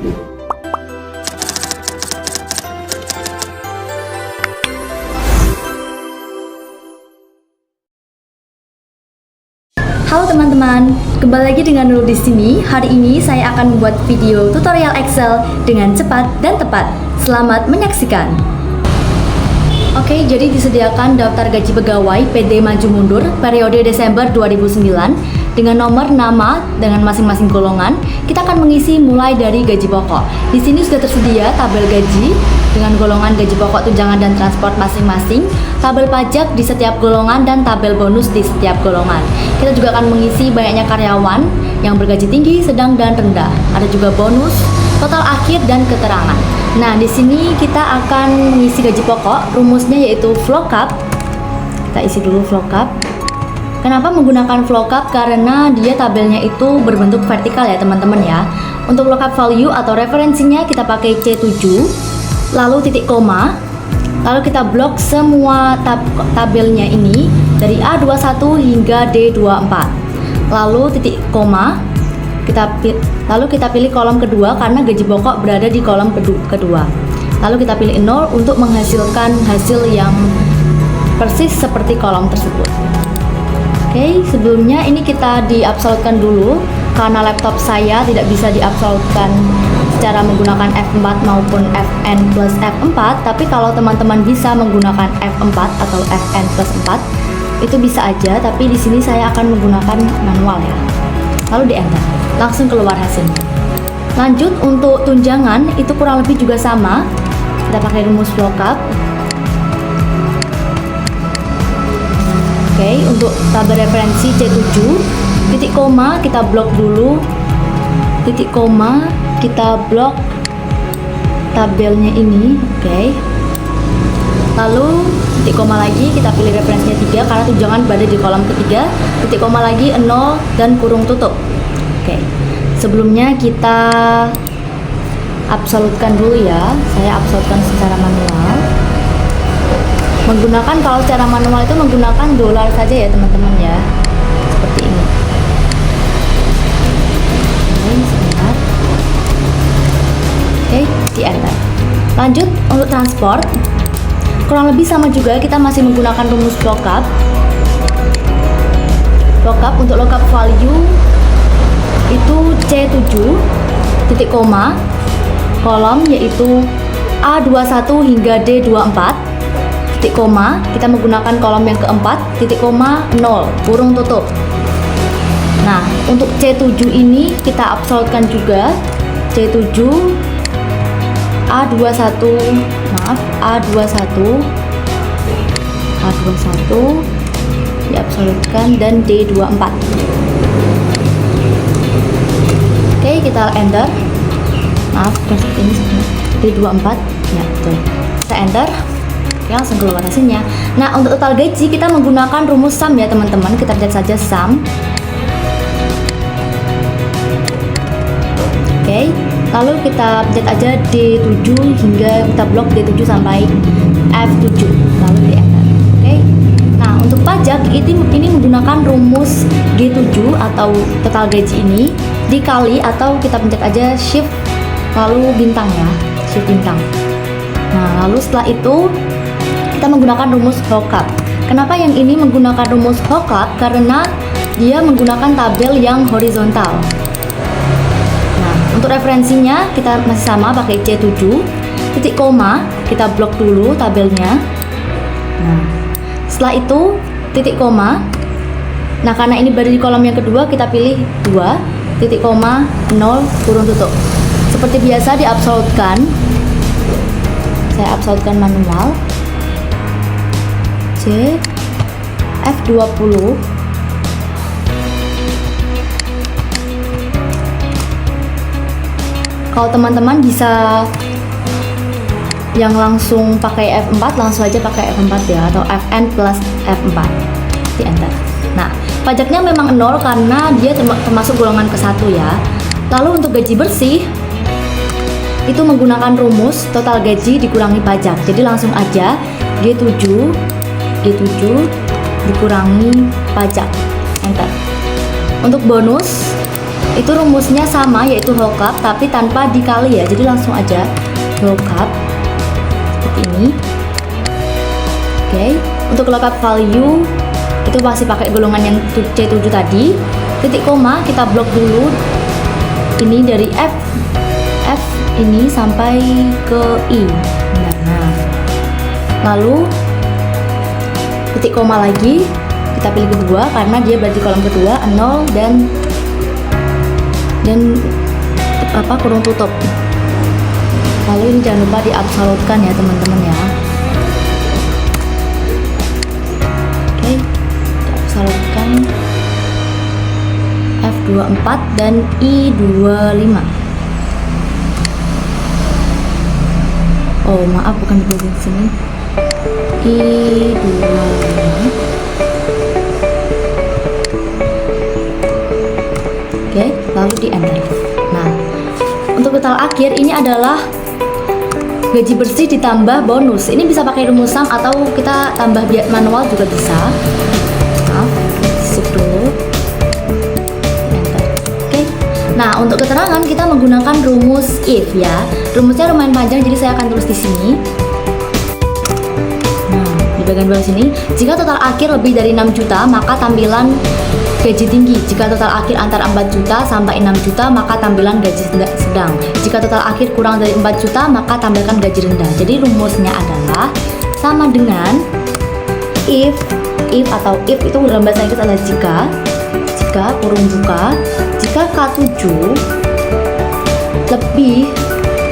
Halo teman-teman, kembali lagi dengan Nurul di sini. Hari ini saya akan membuat video tutorial Excel dengan cepat dan tepat. Selamat menyaksikan. Oke, jadi disediakan daftar gaji pegawai PD Maju Mundur periode Desember 2009 dengan nomor nama dengan masing-masing golongan. Kita akan mengisi mulai dari gaji pokok. Di sini sudah tersedia tabel gaji dengan golongan gaji pokok, tunjangan dan transport masing-masing, tabel pajak di setiap golongan dan tabel bonus di setiap golongan. Kita juga akan mengisi banyaknya karyawan yang bergaji tinggi, sedang dan rendah. Ada juga bonus, total akhir dan keterangan. Nah, di sini kita akan mengisi gaji pokok. Rumusnya yaitu VLOOKUP. Kita isi dulu VLOOKUP. Kenapa menggunakan VLOOKUP? Karena dia tabelnya itu berbentuk vertikal ya teman-teman ya. Untuk lookup value atau referensinya kita pakai C7, lalu titik koma, lalu kita blok semua tabelnya ini dari A21 hingga D24. Lalu titik koma, lalu kita pilih kolom kedua karena gaji pokok berada di kolom kedua. Lalu kita pilih 0 untuk menghasilkan hasil yang persis seperti kolom tersebut. Oke, sebelumnya ini kita diabsolutkan dulu karena laptop saya tidak bisa diabsolutkan secara menggunakan F4 maupun Fn plus F4. Tapi kalau teman-teman bisa menggunakan F4 atau Fn plus 4 itu bisa aja, tapi di sini saya akan menggunakan manual ya. Lalu di enter, langsung keluar hasilnya. Lanjut untuk tunjangan itu kurang lebih juga sama. Kita pakai rumus VLOOKUP. Oke, untuk tabel referensi C7, titik koma kita blok dulu, titik koma kita blok tabelnya ini. Oke, lalu titik koma lagi kita pilih referensinya 3 karena tunjangan berada di kolom ketiga, titik koma lagi 0 dan kurung tutup. Oke, sebelumnya kita absolutkan dulu ya. Saya absolutkan secara manual. Menggunakan, kalau secara manual itu menggunakan dolar saja ya teman-teman ya, seperti ini. Oke, sebentar. Oke, di enter. Lanjut untuk transport, kurang lebih sama juga, kita masih menggunakan rumus VLOOKUP. VLOOKUP untuk lookup value itu C7 titik koma kolom yaitu A21 hingga D24. Titik koma, kita menggunakan kolom yang keempat, titik koma 0, kurung tutup. Nah, untuk C7 ini kita absolutkan juga. C7 A21, maaf, A21 diabsolutkan dan D24. Oke, kita enter. Maaf, seperti ini D24. Ya, betul. Kita enter. Oke, langsung keluar hasilnya. Nah, untuk total gaji kita menggunakan rumus sum ya teman-teman. Kita lihat saja sum. Oke, lalu kita pencet aja D7 hingga kita blok D7 sampai F7, lalu di enter. Oke. Nah, untuk pajak ini menggunakan rumus G7 atau total gaji ini dikali, atau kita pencet aja shift lalu bintang ya, shift bintang. Nah, lalu setelah itu kita menggunakan rumus VLOOKUP. Kenapa yang ini menggunakan rumus VLOOKUP? Karena dia menggunakan tabel yang horizontal. Nah, untuk referensinya kita masih sama pakai C7, titik koma, kita blok dulu tabelnya. Nah, setelah itu titik koma. Nah, karena ini berada di kolom yang kedua, kita pilih 2, titik koma, 0, kurung tutup. Seperti biasa diabsolutkan. Saya absolutkan manual. C F20. Kalau teman-teman bisa yang langsung pakai F4, langsung aja pakai F4 ya, atau Fn plus F4 di enter. Nah, pajaknya memang 0 karena dia termasuk golongan ke-1 ya. Lalu untuk gaji bersih itu menggunakan rumus total gaji dikurangi pajak. Jadi langsung aja G7 dikurangi pajak, enter. Untuk bonus itu rumusnya sama, yaitu lookup tapi tanpa dikali ya, jadi langsung aja lookup seperti ini. Oke, untuk lookup value itu masih pakai golongan yang C7 tadi. Titik koma kita blok dulu ini dari F ini sampai ke I. Nah, lalu titik koma lagi kita pilih kedua karena dia berarti kolom kedua 0 dan kurung tutup. Lalu ini jangan lupa diabsolutkan ya teman-teman ya. Oke, diabsolutkan F24 dan I25. Oh maaf, bukan di bagian sini. I25. Oke, lalu di enter. Nah, untuk total akhir ini adalah gaji bersih ditambah bonus. Ini bisa pakai rumus sum atau kita tambah biar manual juga bisa. Maaf, skip dulu. Enter. Oke. Nah, untuk keterangan kita menggunakan rumus if ya. Rumusnya lumayan panjang, jadi saya akan tulis di sini. Nah, di bagian bawah sini, jika total akhir lebih dari 6 juta, maka tampilan gaji tinggi. Jika total akhir antara 4 juta sampai 6 juta, maka tampilan gaji sedang. Jika total akhir kurang dari 4 juta, maka tampilkan gaji rendah. Jadi rumusnya adalah sama dengan if atau if itu dalam bahasa Inggris adalah jika kurung buka, jika K7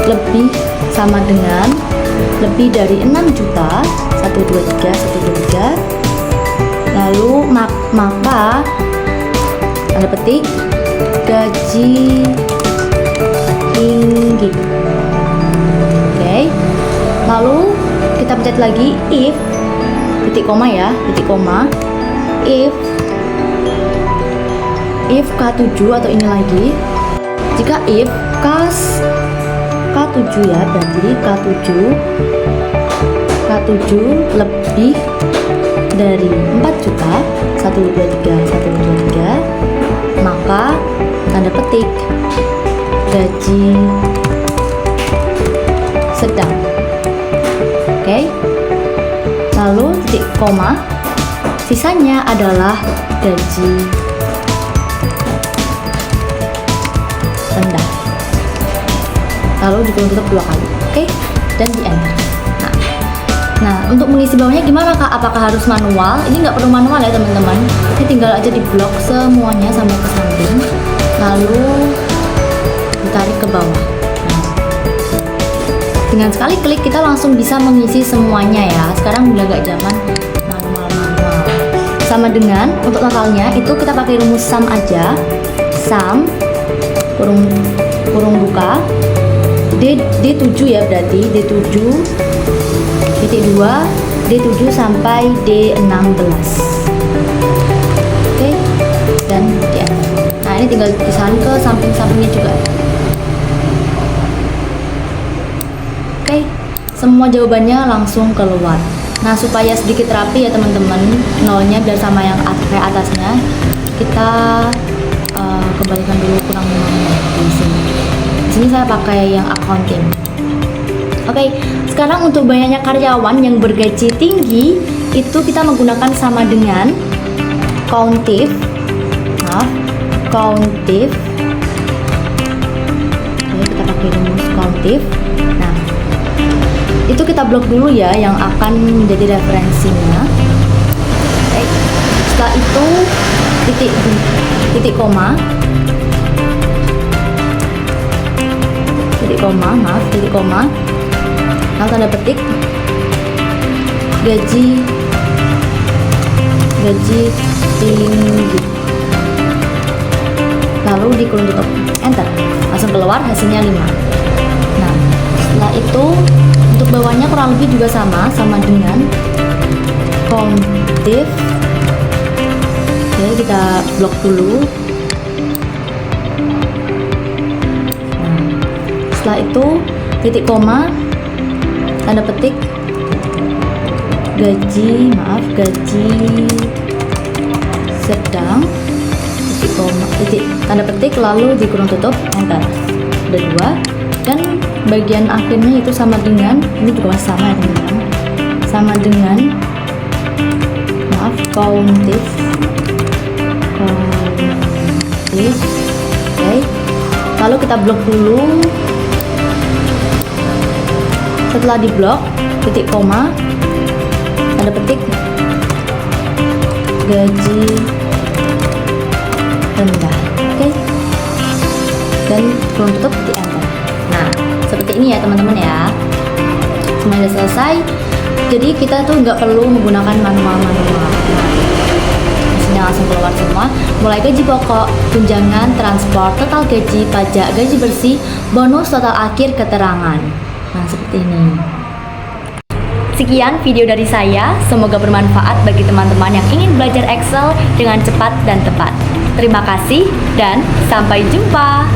lebih sama dengan lebih dari 6 juta 123 lalu maka tanda petik gaji tinggi. Oke, lalu kita pencet lagi if titik koma ya, titik koma if K7 atau ini lagi, jika if K7 ya, berarti K7 lebih dari 4 juta 123 maka tanda petik gaji sedang. Oke, lalu titik koma, sisanya adalah gaji rendah, lalu ditutup 2 kali. Oke, dan di enter. Nah, untuk mengisi bawahnya gimana Kak? Apakah harus manual? Ini nggak perlu manual ya teman-teman. Ini tinggal aja di blok semuanya sampai ke samping, lalu ditarik ke bawah. Nah, dengan sekali klik kita langsung bisa mengisi semuanya ya. Sekarang udah nggak zaman manual. Sama dengan untuk totalnya itu kita pakai rumus sum aja. Sum kurung buka D7 ya, berarti D7 titik 2 D7 sampai D16. Oke, dan di enter. Nah, ini tinggal pisahin ke samping-sampingnya juga. Oke, semua jawabannya langsung keluar. Nah, supaya sedikit rapi ya teman-teman, nolnya biar sama yang kayak atasnya, kita kembalikan dulu kurang di sini. Di sini saya pakai yang accounting. Oke, sekarang untuk banyaknya karyawan yang bergaji tinggi itu kita menggunakan sama dengan countif. Oke, kita pakai rumus countif. Nah, itu kita blok dulu ya yang akan menjadi referensinya. Oke, setelah itu titik koma, lalu tanda petik gaji tinggi, lalu dikurung tutup, enter, langsung keluar hasilnya 5. Nah, setelah itu untuk bawahnya kurang lebih juga sama dengan countif. Oke, kita blok dulu. Nah, setelah itu titik koma, tanda petik gaji sedang titik koma, titik tanda petik lalu di kurung tutup, enter. Ada 2 dan bagian akhirnya itu sama dengan, ini juga masih sama ya teman-teman, sama dengan countif. Oke, lalu kita blok dulu. Setelah di blok, titik koma, tanda petik, gaji rendah. Oke, dan kurung tutup, titik enter. Nah, seperti ini ya teman-teman ya. Semuanya sudah selesai. Jadi kita tuh nggak perlu menggunakan manual. Hasilnya langsung keluar semua. Mulai gaji pokok, tunjangan, transport, total gaji, pajak, gaji bersih, bonus, total akhir, keterangan. Nah, seperti ini. Sekian video dari saya, semoga bermanfaat bagi teman-teman yang ingin belajar Excel dengan cepat dan tepat. Terima kasih dan sampai jumpa.